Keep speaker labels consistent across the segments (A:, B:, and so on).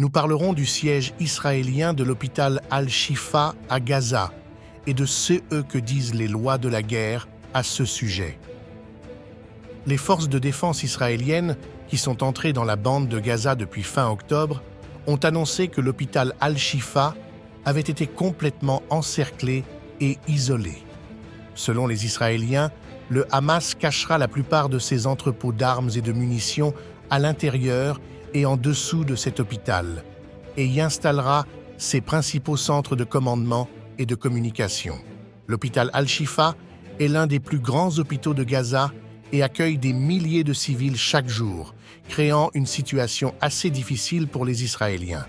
A: nous parlerons du siège israélien de l'hôpital Al-Shifa à Gaza et de ce que disent les lois de la guerre à ce sujet. Les forces de défense israéliennes, qui sont entrées dans la bande de Gaza depuis fin octobre, ont annoncé que l'hôpital Al-Shifa avait été complètement encerclé et isolé. Selon les Israéliens, le Hamas cachera la plupart de ses entrepôts d'armes et de munitions à l'intérieur et en dessous de cet hôpital, et y installera ses principaux centres de commandement et de communication. L'hôpital Al-Shifa est l'un des plus grands hôpitaux de Gaza et accueille des milliers de civils chaque jour, créant une situation assez difficile pour les Israéliens.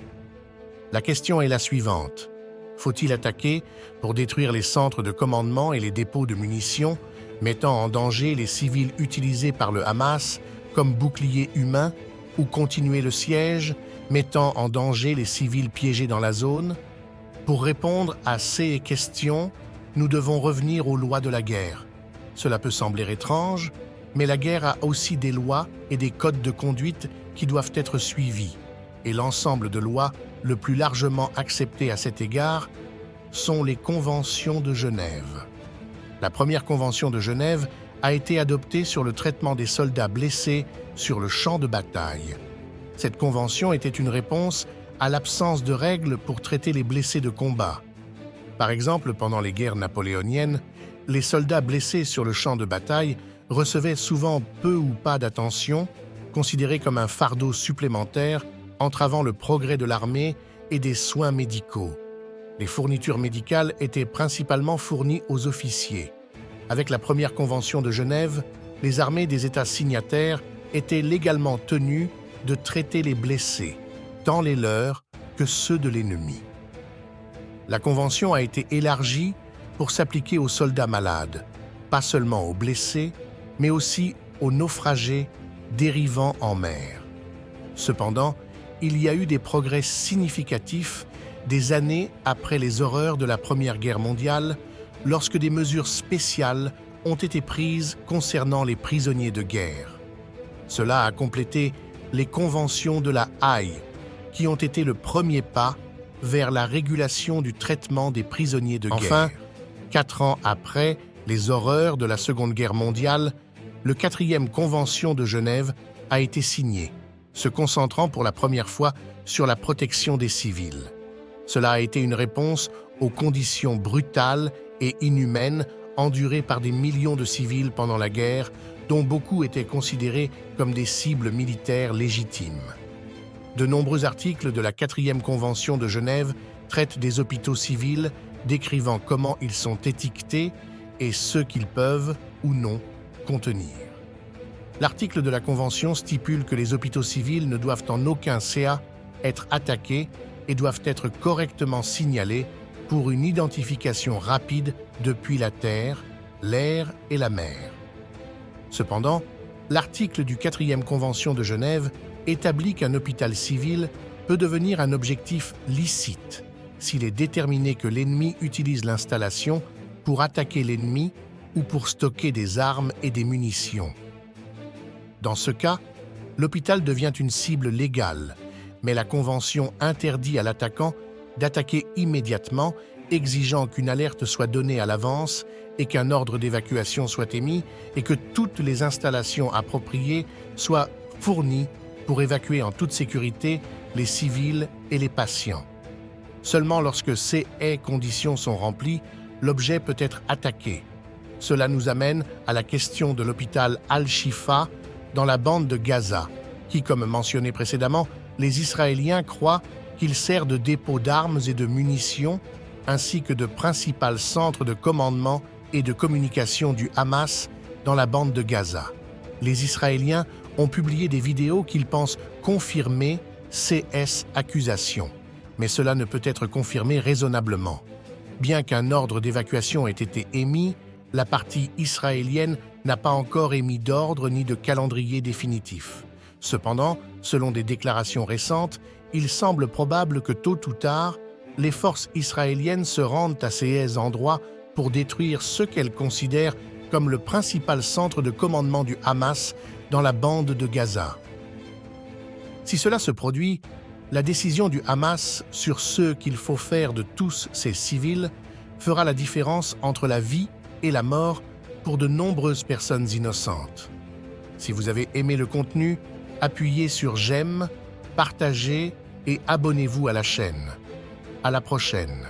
A: La question est la suivante. Faut-il attaquer pour détruire les centres de commandement et les dépôts de munitions, mettant en danger les civils utilisés par le Hamas comme boucliers humains, ou continuer le siège, mettant en danger les civils piégés dans la zone? Pour répondre à ces questions, nous devons revenir aux lois de la guerre. Cela peut sembler étrange, mais la guerre a aussi des lois et des codes de conduite qui doivent être suivis, et l'ensemble de lois le plus largement acceptées à cet égard sont les conventions de Genève. La première convention de Genève a été adoptée sur le traitement des soldats blessés sur le champ de bataille. Cette convention était une réponse à l'absence de règles pour traiter les blessés de combat. Par exemple, pendant les guerres napoléoniennes, les soldats blessés sur le champ de bataille recevaient souvent peu ou pas d'attention, considérés comme un fardeau supplémentaire entravant le progrès de l'armée et des soins médicaux. Les fournitures médicales étaient principalement fournies aux officiers. Avec la première convention de Genève, les armées des États signataires étaient légalement tenues de traiter les blessés, tant les leurs que ceux de l'ennemi. La convention a été élargie pour s'appliquer aux soldats malades, pas seulement aux blessés, mais aussi aux naufragés dérivant en mer. Cependant, il y a eu des progrès significatifs des années après les horreurs de la Première Guerre mondiale, lorsque des mesures spéciales ont été prises concernant les prisonniers de guerre. Cela a complété les conventions de la Haye, qui ont été le premier pas vers la régulation du traitement des prisonniers de guerre. Enfin, 4 ans après les horreurs de la Seconde Guerre mondiale, le 4e Convention de Genève a été signée, se concentrant pour la première fois sur la protection des civils. Cela a été une réponse aux conditions brutales et inhumaines endurées par des millions de civils pendant la guerre, dont beaucoup étaient considérés comme des cibles militaires légitimes. De nombreux articles de la 4e Convention de Genève traitent des hôpitaux civils, décrivant comment ils sont étiquetés et ce qu'ils peuvent ou non contenir. L'article de la Convention stipule que les hôpitaux civils ne doivent en aucun cas être attaqués et doivent être correctement signalés pour une identification rapide depuis la terre, l'air et la mer. Cependant, l'article du 4e Convention de Genève établit qu'un hôpital civil peut devenir un objectif licite s'il est déterminé que l'ennemi utilise l'installation pour attaquer l'ennemi ou pour stocker des armes et des munitions. Dans ce cas, l'hôpital devient une cible légale, mais la Convention interdit à l'attaquant d'attaquer immédiatement, exigeant qu'une alerte soit donnée à l'avance et qu'un ordre d'évacuation soit émis et que toutes les installations appropriées soient fournies pour évacuer en toute sécurité les civils et les patients. Seulement lorsque ces conditions sont remplies, l'objet peut être attaqué. Cela nous amène à la question de l'hôpital Al-Shifa dans la bande de Gaza, qui, comme mentionné précédemment, les Israéliens croient qu'il sert de dépôt d'armes et de munitions, ainsi que de principal centre de commandement et de communication du Hamas dans la bande de Gaza. Les Israéliens ont publié des vidéos qu'ils pensent confirmer ces accusations, mais cela ne peut être confirmé raisonnablement. Bien qu'un ordre d'évacuation ait été émis, la partie israélienne n'a pas encore émis d'ordre ni de calendrier définitif. Cependant, selon des déclarations récentes, il semble probable que tôt ou tard, les forces israéliennes se rendent à ces endroits pour détruire ce qu'elles considèrent comme le principal centre de commandement du Hamas dans la bande de Gaza. Si cela se produit, La décision du Hamas sur ce qu'il faut faire de tous ces civils fera la différence entre la vie et la mort pour de nombreuses personnes innocentes. Si vous avez aimé le contenu, appuyez sur j'aime, partagez et abonnez-vous à la chaîne. À la prochaine.